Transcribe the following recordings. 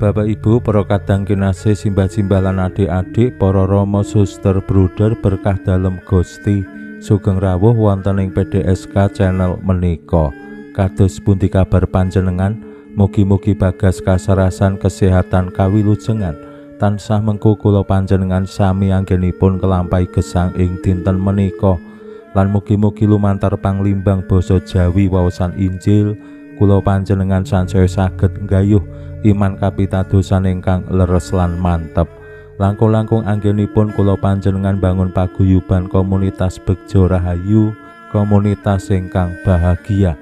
Bapak Ibu, para kadang kinasih, simbah-simbah lan adik-adik, para rama suster bruder berkah dalem Gusti, sugeng rawuh wonten ing PDSK channel menika. Kados pundi kabar panjenengan? Mugi-mugi bagas kasarasan kesehatan kawilujengan tansah mengku kula panjenengan sami anggenipun kelampahi gesang ing dinten menika. Lan mugi-mugi lumantar panglimbang basa Jawi waosan Injil kula panjenengan sansaya saged nggayuh iman kapitadosan ingkang leres lan mantep. Langkung-langkung anggenipun kula panjenengan bangun paguyuban komunitas Begja Rahayu, komunitas ingkang bahagia.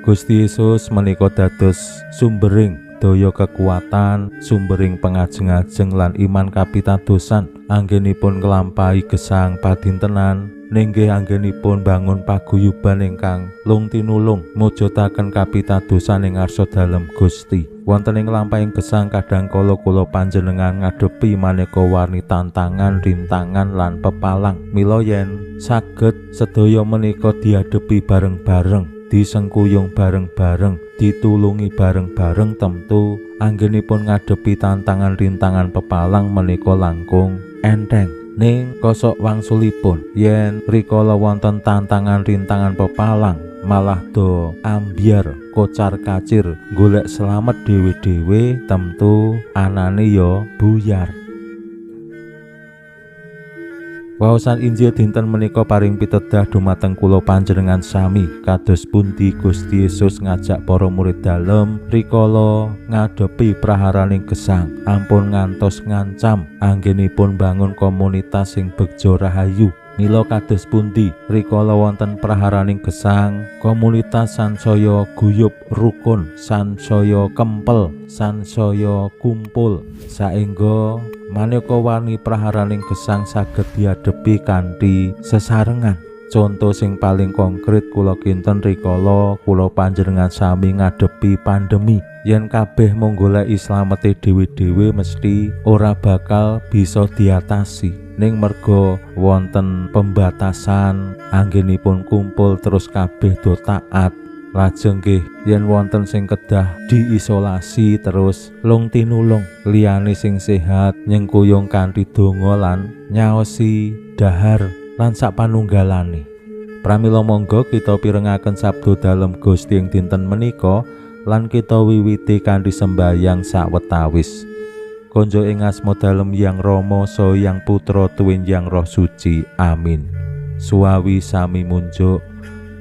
Gusti Yesus menika dados sumbering daya kekuatan, sumbering pangajeng-ajeng lan iman kapitadosan anggenipun nglampahi gesang padintenan. Ninggih anggenipun bangun paguyuban ingkang lung tinulung mujudaken kapitadosan ing ngarsa dalem Gusti. Wonten ing lampahing gesang kadangkala kula panjenengan ngadepi maneka warni tantangan, rintangan lan pepalang. Mila yen saged sedaya menika diadepi bareng-bareng, disengkuyung bareng-bareng, ditulungi bareng-bareng, temtu anggenipun ngadepi tantangan, rintangan, pepalang menika langkung enteng. Ning kosok wangsulipun yen rikala wonten tantangan, rintangan, pepalang malah do ambyar kocar kacir golek slamet dhewe-dhewe, temtu anane ya buyar. Waosan Injil dinten menika paring pitedah dumateng kula panjenengan sami kados pundi Gusti Yesus ngajak para murid dalem rikala ngadepi praharaning gesang, ampun ngantos ngancam anggenipun bangun komunitas sing Begja Rahayu. Mila kados pundi rikala wonten praharaning gesang, komunitas sansaya guyub rukun, sansaya kempel, sansaya kumpul, saengga maneka warni praharaning gesang saged diadepi kanthi sesarengan. Conto sing paling konkret kula kinten rikala kula panjenengan sami ngadepi pandemi. Yen kabeh mung goleki slamete dhewe-dhewe mesti ora bakal bisa diatasi. Ning merga wonten pembatasan, anggenipun kumpul terus kabeh do taat. Lajeng nggih yen wonten sing kedah diisolasi terus lung tinulung liyane sing sehat nyengkuyung kanthi donga lan nyaosi dahar lan sapanunggalane. Pramila monggo kita pirengaken sabda dalem Gusti ing dinten menika lan kita wiwiti kanthi sembahyang sawetawis. Konjo ing asma dalem Hyang Rama saha Hyang Putra tuwin Hyang Roh Suci. Amin. Suawi sami munjuk.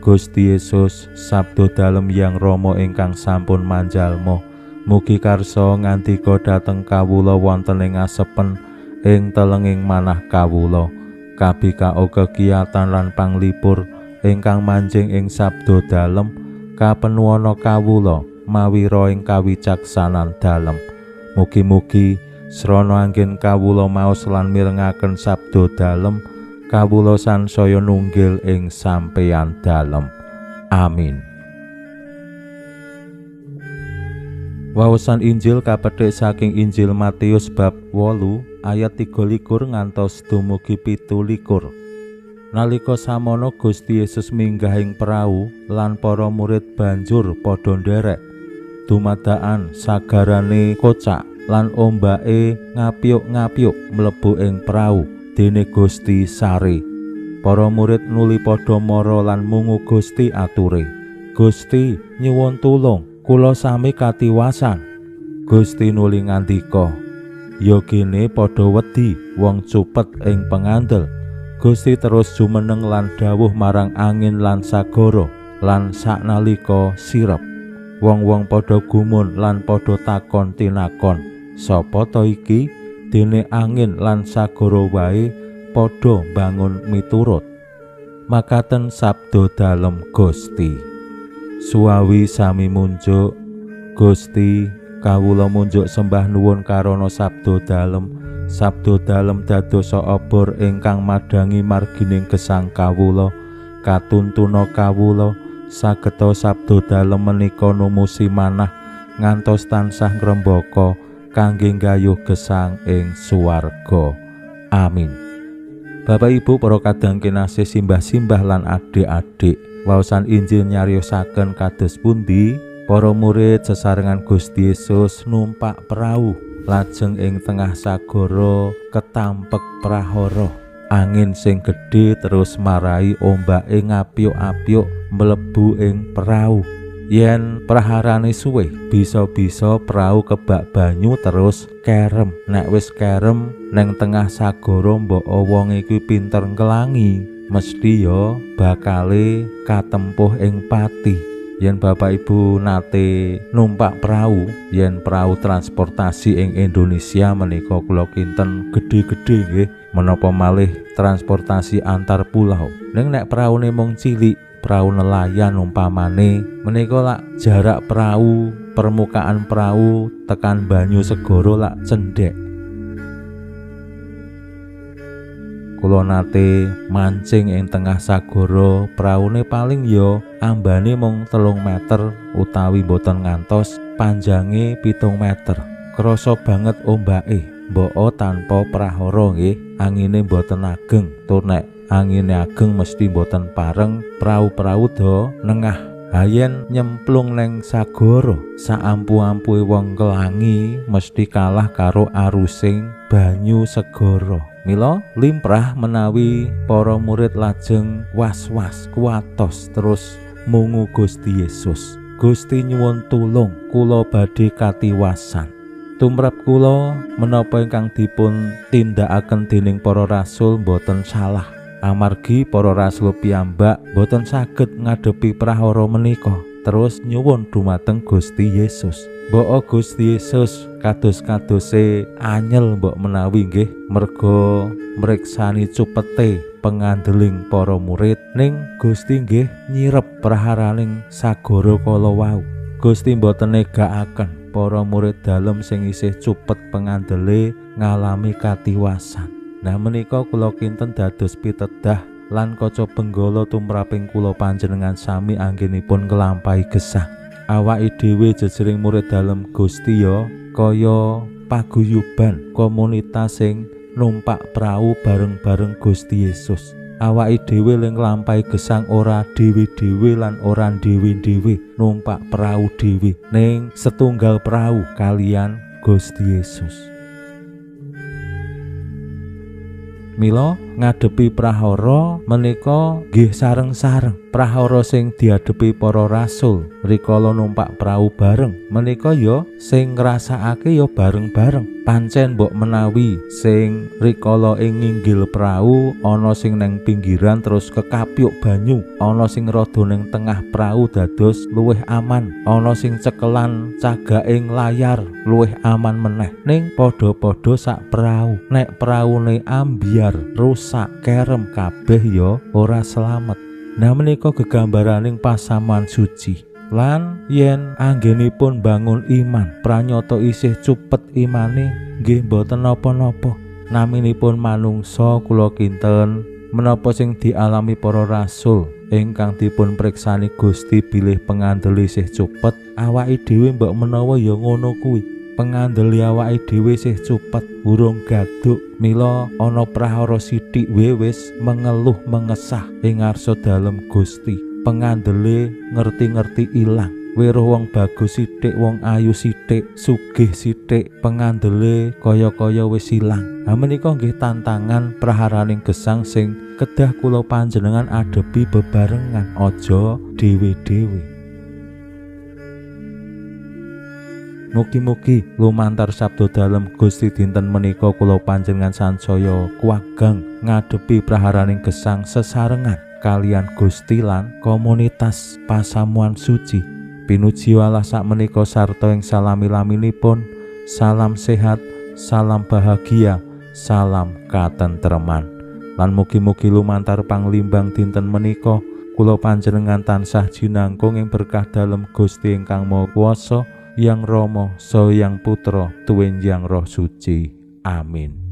Gusti Yesus sabda dalem Hyang Rama ingkang sampun manjalma, mugi karsa ngandika dhateng kawula wonten ing asepen ing telenging manah kawula. Kabika kekiyatan lan panglipur ingkang manjing ing sabda dalem kapenuwana kawula mawi ro ing kawicaksanan dalem. Mugi-mugi srana anggen kawula maos lan mirengaken sabda dalem, kawula sansaya nunggil ing sampeyan dalem. Amin. Waosan Injil kapethik saking Injil Matius bab 8 ayat 23 ngantos dumugi 17. Nalika samono Gusti Yesus minggah ing prau lan para murid banjur padha nderek. Dumadakan sagarane kocak lan ombake ngapyuk-ngapyuk mlebu ing prau. Dene Gusti sare. Para murid nuli padha mara lan mungu Gusti ature, "Gusti, nyuwun tulung, kula sami katiwasan." Gusti nuli ngandika, "Ya kene padha wedi wong cupet ing pengandel." Gusti terus jumeneng lan dawuh marang angin lan sagara lan saknalika sirep. Wong-wong padha gumun lan padha takon tinakon, "Sapa to iki?" Dene angin lan sagara wae padha bangun miturut. Makaten sabda dalem Gusti. Suawi sami munjuk. Gusti, kawula munjuk sembah nuwun karana sabda dalem sabda dalem dadosa obor ingkang madangi margining gesang kawula. Katuntuna kawula sageta sabda dalem menika numusi manah ngantos tansah ngrembaka kangge nggayuh gesang ing swarga. Amin. Bapak Ibu para kadang kinasih simbah-simbah lan adik-adik, waosan Injil nyariosaken kados pundi para murid sesarengan Gusti Yesus numpak prau lajeng ing tengah sagara ketampek prahara. Angin sing gedhe terus marai ombake ngapyuk-apyuk mlebu ing prau. Yen praharane suwe bisa-bisa prau kebak banyu terus kerem. Nek wis kerem neng tengah sagara mbok wong iki pinter nglangi, mesti ya bakale katempuh ing pati. Yen Bapak Ibu nate numpak prau, yen prau transportasi ing Indonesia menika kula kinten gedhe-gedhe nggih, menapa malih transportasi antar pulau. Nek praune mung cilik, prau nelayan umpamane menika lak jarak prau, permukaan prau tekan banyu segara lak cendhek. Kula nate mancing ing tengah sagara, praune paling ya ambane mung 3 meter utawi boten ngantos panjange 7 meter. Krasa banget ombake, mbok tanpa prahara nggih, angine boten ageng. Tur nek angine ageng mesti boten pareng, prau-prau do nengah. Hayen nyemplung neng sagara, saampu-ampuhe wong kelangi mesti kalah karo arusing banyu segara. Mila limprah menawi para murid lajeng was-was kuatos terus mungu Gusti Yesus. Gusti nyuwun tulung, kula badhe katiwasan. Tumrap kula menapa ingkang dipun tindakaken dening para rasul boten salah. Amargi para rasul piyambak boten saged ngadepi prahara menika, terus nyuwun dumateng Gusti Yesus. Mbok Gusti Yesus kados-kadose anyel mbok menawi nggih merga mriksani cupete pengandeling para murid, ning Gusti nggih nyirep praharaning sagara kala wau. Gusti mboten negakaken para murid dalem sing isih cupet pengandele ngalami katiwasan. Nah menika kula kinten dados pitedah lan kaca benggala tumraping kula panjenengan sami anggenipun nglampahi gesang. Awake dhewe jejering murid dalem Gusti ya kaya paguyuban komunitas sing numpak prau bareng-bareng Gusti Yesus. Awake dhewe ling nglampahi gesang ora dhewe-dhewe lan ora dhewe-dhewe numpak prau dhewe, ning setunggal prau kalian Gusti Yesus. Mila ngadepi prahara menika nggih sareng-sareng. Prahara sing diadepi para rasul rikala numpak prau bareng menika ya sing ngrasakake ya bareng-bareng. Pancen mbok menawi sing rikala ing nginggil prau ana sing neng pinggiran terus kekapyuk banyu, ana sing rada ning tengah prau dados luwih aman, ana sing cekelan cagaking layar luwih aman meneh. Ning padha-padha sak prau, nek praune ambyar rusak kerem kabeh ya ora slamet. Nah menika gegambaraning pasamuan suci. Lan yen anggenipun bangun iman, pranyata isih cupet imane nggih boten napa-napa. Naminipun manungsa kula kinten menapa sing dialami para rasul ingkang dipun priksani Gusti bilih pengandel isih cupet, awake dhewe mbok menawa ya ngono kuwi. Pengandeli awake dhewe isih cupet, urung gaduk. Mila ana prahara sithik wis mengeluh mengesah ing ngarsa dalem Gusti. Pengandele ngerti-ngerti ilang. Weruh wong bagus sithik, wong ayu sithik, sugih sithik, pengandele kaya-kaya wis ilang. Ha menika nggih tantangan praharaning gesang sing kedah kula panjenengan adepi bebarengan, aja dhewe-dhewe. Mugi-mugi lumantar sabda dalem Gusti dinten menika kula panjenengan sansaya kuwagang ngadepi praharaning gesang sesarengan kalian Gusti lan komunitas pasamuan suci. Pinuji Allah sakmenika sarta ing salami-laminipun. Salam sehat, salam bahagia, salam katentreman. Lan mugi-mugi lumantar panglimbang dinten menika kula panjenengan tansah jinangkung ing berkah dalem Gusti ingkang Maha Kuwasa, Yang Rama saha Yang Putra tuwin Yang Roh Suci. Amin.